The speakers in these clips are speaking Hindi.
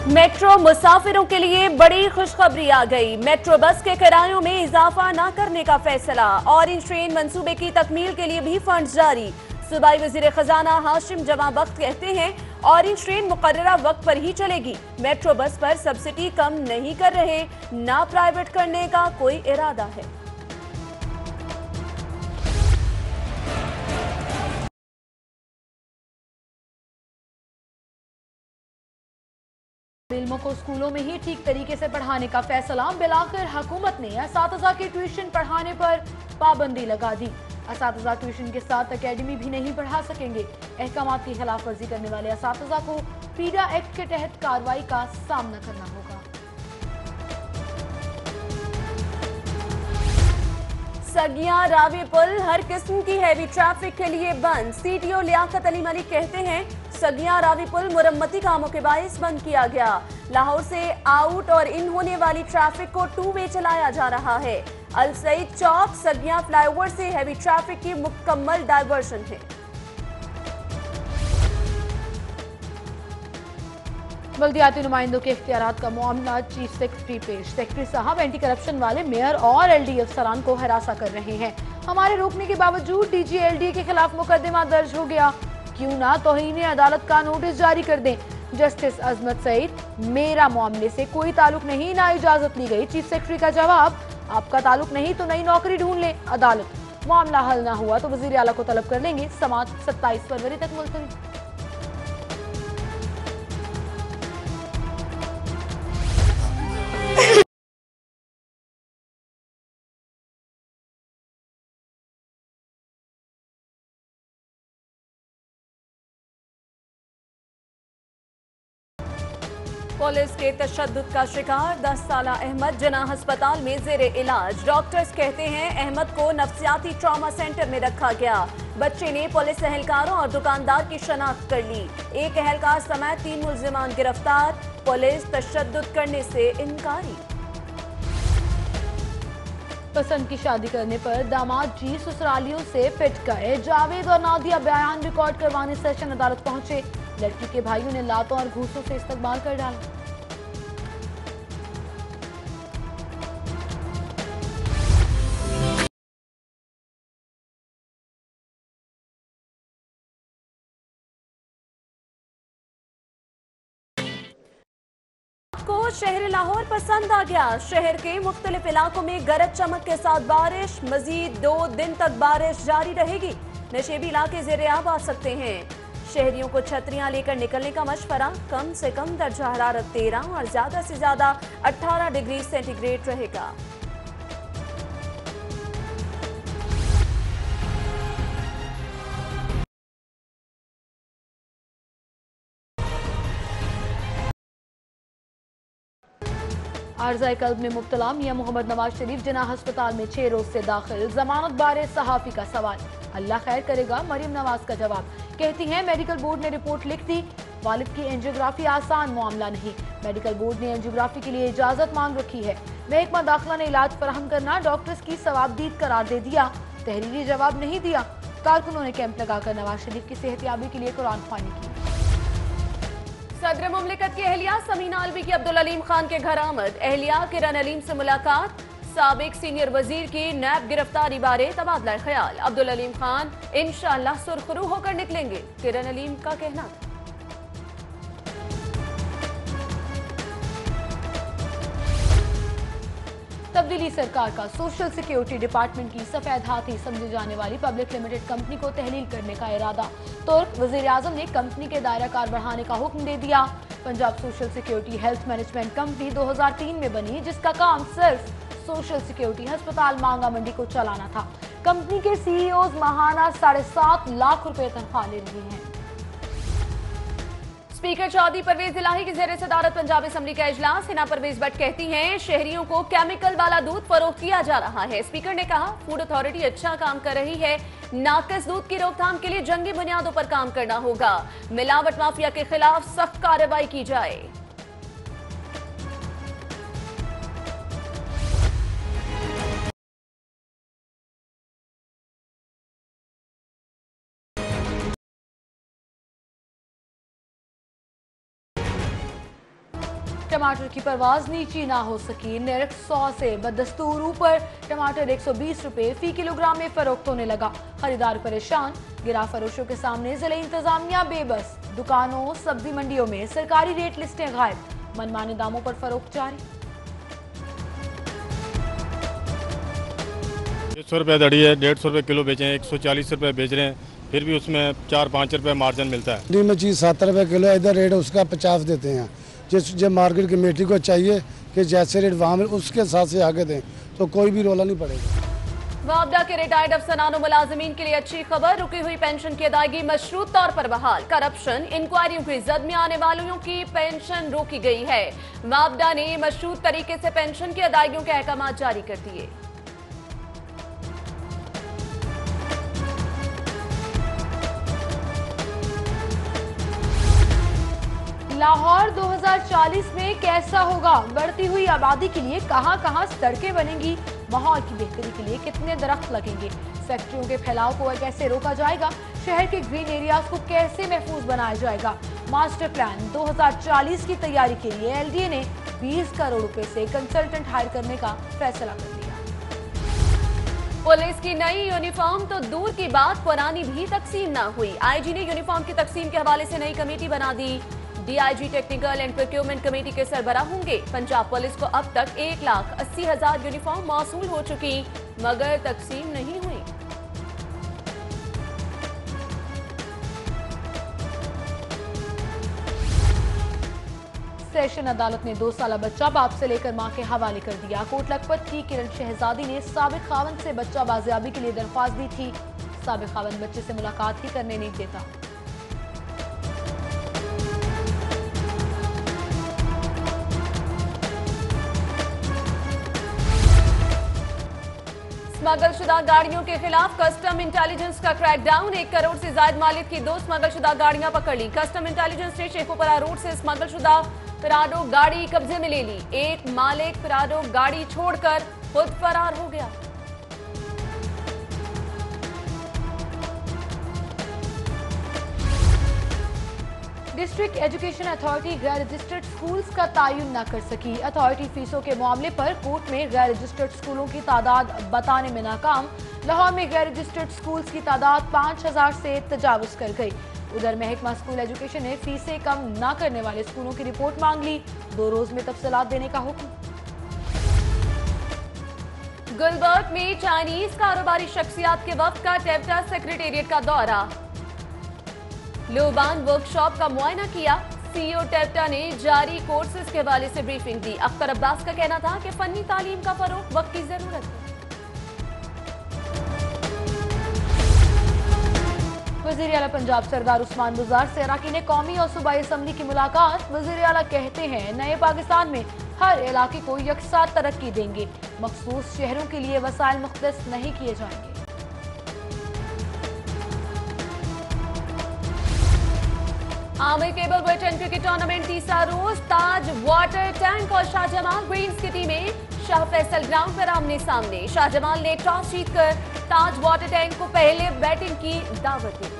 मेट्रो मुसाफिरों के लिए बड़ी खुशखबरी आ गई। मेट्रो बस के किरायों में इजाफा न करने का फैसला। ऑरेंज ट्रेन मंसूबे की तकमील के लिए भी फंड जारी। सूबाई वजीर खजाना हाशिम जमा बख्त कहते हैं ऑरेंज ट्रेन मुकर्ररा वक्त पर ही चलेगी। मेट्रो बस पर सब्सिडी कम नहीं कर रहे, ना प्राइवेट करने का कोई इरादा है। इल्मों को स्कूलों में ही ठीक तरीके से पढ़ाने का फैसला। बिलाखिर हुकूमत ने असातिज़ा के ट्यूशन पढ़ाने पर पाबंदी लगा दी। असातिज़ा ट्यूशन के साथ अकेडमी भी नहीं पढ़ा सकेंगे। अहकामात की खिलाफ वर्जी करने वाले असातिज़ा को पीडा एक्ट के तहत कार्रवाई का सामना करना होगा। सगिया रावी पुल हर किस्म की हैवी ट्रैफिक के लिए बंद। सीटीओ लियाकत अली मलिक कहते हैं सगिया रावी पुल मुरम्मती कामों के बायस बंद किया गया। लाहौर से आउट और इन होने वाली ट्रैफिक को 2 वे चलाया जा रहा है। अल सईद चौक सगिया फ्लाईओवर से हैवी ट्रैफिक की मुकम्मल डायवर्शन है। बल्दियाती नुमाइंदों के इख्तियारात का मामला चीफ सेक्रेटरी पेश। सेक्रेटरी साहब एंटी करप्शन वाले मेयर और एलडी अफसरान को हरासा कर रहे हैं। हमारे रोकने के बावजूद डीजी एलडी के खिलाफ मुकदमा दर्ज हो गया। क्यों ना तौहीन अदालत का नोटिस जारी कर दें। जस्टिस अजमत सईद, मेरा मामले से कोई ताल्लुक नहीं, ना इजाजत ली गई। चीफ सेक्रेटरी का जवाब, आपका ताल्लुक नहीं तो नई नौकरी ढूंढ लें। अदालत, मामला हल ना हुआ तो वजीर आला को तलब कर लेंगे। समात 27 फरवरी तक मुलतवी। पुलिस के तशद्दुद का शिकार 10 साला अहमद जना अस्पताल में जेर इलाज। डॉक्टर्स कहते हैं अहमद को नफ्सियाती ट्रॉमा सेंटर में रखा गया। बच्चे ने पुलिस एहलकारों और दुकानदार की शनाख्त कर ली। एक एहलकार समेत 3 मुल्जिमान गिरफ्तार। पुलिस तशद्दुद करने से इनकारी। पसंद की शादी करने पर दामाद जी ससुरालियों से पिट गए। जावेद और नादिया बयान रिकॉर्ड करवाने सेशन अदालत पहुंचे। लड़की के भाइयों ने लातों और घूसों से इस्तकबाल कर डाला। को शहर लाहौर पसंद आ गया। शहर के मुख्तलिफ इलाकों में गरज चमक के साथ बारिश। मजीद 2 दिन तक बारिश जारी रहेगी। नशेबी इलाके ज़ेर-ए-आब आ सकते हैं। शहरियों को छतरियां लेकर निकलने का मशवरा। कम से कम दर्जा हरारत 13 और ज्यादा से ज्यादा 18 डिग्री सेंटीग्रेड रहेगा। आर्ज़ाए कल्ब में मुब्तला मियां मोहम्मद नवाज शरीफ जिन्ना अस्पताल में 6 रोज से दाखिल। जमानत बारे सहाफी का सवाल, अल्लाह खैर करेगा। मरियम नवाज का जवाब, कहती हैं मेडिकल बोर्ड ने रिपोर्ट लिख दी। वालिद की एंजियोग्राफी आसान मामला नहीं। मेडिकल बोर्ड ने एंजियोग्राफी के लिए इजाजत मांग रखी है। महकमा दाखिला ने इलाज फराहम करना डॉक्टर्स की सवाबदीद करार दे दिया। तहरीरी जवाब नहीं दिया। कारकुनों ने कैंप लगाकर नवाज शरीफ की सेहतियाबी के लिए कुरान ख्वानी की। सदर मुमलिकत की अहलिया समीना अलवी की अब्दुल अलीम खान के घर आमद। अहलिया किरण अलीम से मुलाकात। साबिक सीनियर वजीर की नैब गिरफ्तारी बारे तबादला ख्याल। अब्दुल अलीम खान इंशाअल्लाह सुरखरू होकर निकलेंगे, किरण अलीम का कहना था। तब्दीली सरकार का सोशल सिक्योरिटी डिपार्टमेंट की सफेद हाथी समझी जाने वाली पब्लिक लिमिटेड कंपनी को तहलील करने का इरादा। तुर्क वजीर आजम ने कंपनी के दायरा कार बढ़ाने का हुक्म दे दिया। Punjab social security health management company 2003 में बनी, जिसका काम सिर्फ सोशल सिक्योरिटी अस्पताल मांगा मंडी को चलाना था। कंपनी के सीईओ माहाना 7.5 लाख रुपए तनख्वाह ले रहे हैं। स्पीकर चौधरी परवेज इलाही की ज़ेर सदारत पंजाब असम्बली का इजलास। हिना परवेज भट्ट कहती हैं शहरियों को केमिकल वाला दूध फरोख्त किया जा रहा है। स्पीकर ने कहा फूड अथॉरिटी अच्छा काम कर रही है। नाकस दूध की रोकथाम के लिए जंगी बुनियादों पर काम करना होगा। मिलावट माफिया के खिलाफ सख्त कार्रवाई की जाए। टमाटर की परवाज नीचे ना हो सकी। निर्ख 100 से बदस्तूर ऊपर। टमाटर 120 रुपए फी किलोग्राम में फरोख्त होने लगा। खरीदार परेशान। गिरा फरोशों के सामने जिले इंतजामिया बेबस। दुकानों सब्जी मंडियों में सरकारी रेट लिस्टें गायब। मनमाने दामों पर फरोख्त जारी। 100 रुपये दड़ी है, 150 रुपये किलो बेचे हैं, 140 रुपये बेच रहे हैं, फिर भी उसमें 4-5 रुपये मार्जिन मिलता है। मंडी में चीज़ 70 रुपये किलो, इधर रेट उसका 50 देते हैं। जब मार्केट कमेटी को चाहिए कि जैसे रेट वहाँ मिले उसके साथ से आगे दें तो कोई भी रोला नहीं पड़ेगा। वापडा के रिटायर्ड अफसरान और मुलाजिमीन के लिए अच्छी खबर। रुकी हुई पेंशन की अदायगी मशरूत तौर पर बहाल। करप्शन इंक्वायरियों की जद में आने वालों की पेंशन रोकी गई है। वापडा ने मशरूत तरीके से पेंशन की अदायगियों के अहकाम जारी कर दिए। लाहौर 2040 में कैसा होगा? बढ़ती हुई आबादी के लिए कहां-कहां सड़कें बनेंगी? माहौल की बेहतरी के लिए कितने दरख्त लगेंगे? फैक्ट्रियों के फैलाव को कैसे रोका जाएगा? शहर के ग्रीन एरियाज को कैसे महफूज बनाया जाएगा? मास्टर प्लान 2040 की तैयारी के लिए एलडीए ने 20 करोड़ रुपए से कंसल्टेंट हायर करने का फैसला कर लिया। पुलिस की नई यूनिफॉर्म तो दूर की बात, पुरानी भी तकसीम न हुई। आईजी ने यूनिफॉर्म की तकसीम के हवाले से नई कमेटी बना दी। DIG technical and procurement committee के सरबराह होंगे। पंजाब पुलिस को अब तक 1,80,000 यूनिफॉर्म मौसूल हो चुकी, मगर तकसीम नहीं हुई। सेशन अदालत ने 2 साला बच्चा बाप से लेकर मां के हवाले कर दिया। कोट लखपत की किरण शहजादी ने साबिक खावंद से बच्चा बाजियाबी के लिए दरख्वास्त दी थी। साबिक खावंद बच्चे से मुलाकात ही करने नहीं देता। स्मगलशुदा गाड़ियों के खिलाफ कस्टम इंटेलिजेंस का क्रैकडाउन। 1 करोड़ से ज्यादा मालिक की 2 स्मगलशुदा गाड़ियां पकड़ ली। कस्टम इंटेलिजेंस ने शेखोपुरा रोड से स्मगलशुदा पराडो गाड़ी कब्जे में ले ली। एक मालिक पराडो गाड़ी छोड़कर खुद फरार हो गया। डिस्ट्रिक्ट एजुकेशन अथॉरिटी गैर रजिस्टर्ड स्कूल्स का तायुन न कर सकी। अथॉरिटी फीसों के मामले पर कोर्ट में गैर रजिस्टर्ड स्कूलों की तादाद बताने में नाकाम। लाहौर में गैर रजिस्टर्ड स्कूल्स की तादाद 5,000 से तजावुज कर गई। उधर महकमा स्कूल एजुकेशन ने फीसें कम न करने वाले स्कूलों की रिपोर्ट मांग ली। 2 रोज में तफसीलात देने का हुक्म। गुलबर्ग में चाइनीज कारोबारी शख्सियात के वफ्द का टेप्टा सेक्रेटेरिएट का दौरा। लोबान वर्कशॉप का मुआयना किया। सीईओ टेप्टा ने जारी कोर्सेज के हवाले से ब्रीफिंग दी। अख्तर अब्बास का कहना था कि फनी तालीम का फरोग वक्त की जरूरत है। वज़ीर आला पंजाब सरदार उस्मान बुज़दार से अरकान कौमी और सूबाई असम्बली की मुलाकात। वज़ीर आला कहते हैं नए पाकिस्तान में हर इलाके को यकसा तरक्की देंगे। मखसूस शहरों के लिए वसाइल मुख्तस नहीं किए जाएंगे। Aamir cable bulletin cricket tournament तीसरा रोज। ताज वाटर टैंक और शाहजमाल ग्रीन्स की टीमें शाह फैसल ग्राउंड पर आमने सामने। शाहजमाल ने टॉस जीतकर ताज वाटर टैंक को पहले बैटिंग की दावत दी।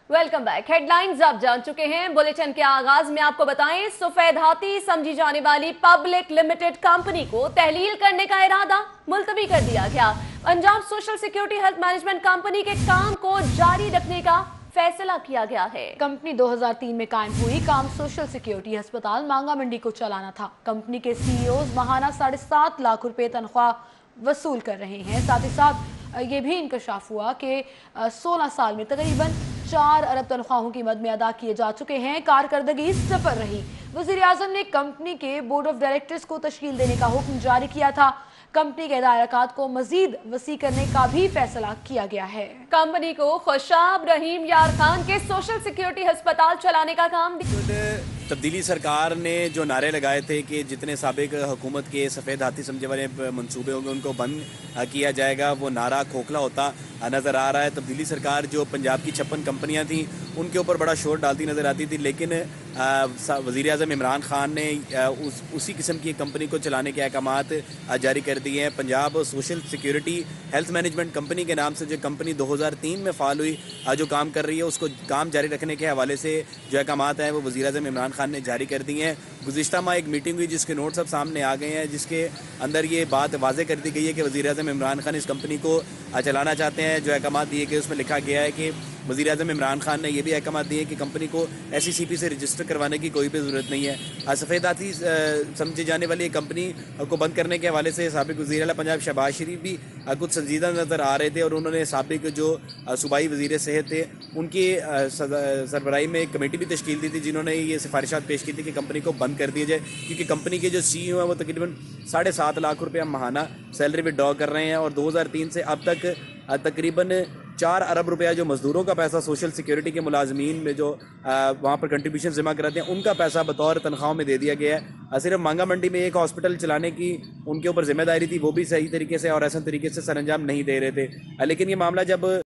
Welcome back. हेडलाइंस आप जान चुके हैं। बुलेटिन के आगाज में आपको बताएं, सफेद हाथी समझी जाने वाली पब्लिक लिमिटेड कंपनी को तहलील करने का इरादा मुलतवी कर दिया गया। Punjab social security health management company के काम को जारी रखने का फैसला किया गया है। कंपनी 2003 में कायम हुई। काम सोशल सिक्योरिटी अस्पताल मांगा मंडी को चलाना था। कंपनी के सीईओ माहाना 7.5 लाख रुपए तनख्वाह वसूल कर रहे हैं। साथ ही साथ ये भी इंकशाफ हुआ कि 16 साल में तकरीबन 4 अरब तनख्वाहों की मद में अदा किए जा चुके हैं। कारकर्दगी सफर रही। वज़ीर आज़म ने कंपनी के बोर्ड ऑफ डायरेक्टर्स को तश्कील देने का हुक्म जारी किया था। कंपनी के दायराकात को मजीद वसी करने का भी फैसला किया गया है। कंपनी को खुशाब रहीम यार खान के सोशल सिक्योरिटी अस्पताल चलाने का काम तब्दीली सरकार ने जो नारे लगाए थे कि जितने साबिक हुकूमत के सफ़ेद हाथी समझे वाले मंसूबे होंगे उनको बंद किया जाएगा, वो नारा खोखला होता नज़र आ रहा है। तब्दीली सरकार जो पंजाब की 56 कंपनियां थी उनके ऊपर बड़ा शोर डालती नज़र आती थी, लेकिन वज़ीर आज़म इमरान खान ने उसी किस्म की कंपनी को चलाने के अहकामात जारी कर दिए हैं। Punjab social security health management company के नाम से जो कंपनी 2003 में फ़ाल हुई जो काम कर रही है, उसको काम जारी रखने के हवाले से जो अहकामात हैं वो वज़ीर आज़म इमरान खान ने जारी कर दिए हैं। गुज़िश्ता माह एक मीटिंग हुई जिसके नोट्स अब सामने आ गए हैं, जिसके अंदर ये बात वाज़ेह कर दी गई है कि वज़ीर आज़म इमरान खान इस कंपनी को चलाना चाहते हैं। जो अहकामात दिए गए उसमें लिखा गया है कि वज़ीर आज़म इमरान खान ने यह भी अहकामात दिए कि कंपनी को SECP से रजिस्टर करवाने की कोई भी ज़रूरत नहीं है। सफ़ेद हाथी समझी जाने वाली कंपनी को बंद करने के हवाले से साबिक़ वज़ीर आला पंजाब शहबाज शरीफ भी कुछ संजीदा नज़र आ रहे थे और उन्होंने साबिक़ जो सूबाई वज़ीर सेहत थे उनकी सरबराही में एक कमेटी भी तश्कील दी थी, जिन्होंने ये सिफारिशात पेश की थी कि कंपनी को बंद कर दिया जाए, क्योंकि कंपनी के जो CEO हैं वो तकरीबन 7.5 लाख रुपया माहाना सैलरी विड्रॉ कर रहे हैं और 2003 से अब तक तकरीबन 4 अरब रुपया जो मज़दूरों का पैसा सोशल सिक्योरिटी के मुलाजमीन में जो वहाँ पर कंट्रीब्यूशन जमा कराते हैं उनका पैसा बतौर तनख्वाहों में दे दिया गया है। सिर्फ मांगा मंडी में एक हॉस्पिटल चलाने की उनके ऊपर जिम्मेदारी थी, वो भी सही तरीके से और आसान तरीके से सरअंजाम नहीं दे रहे थे। लेकिन ये मामला जब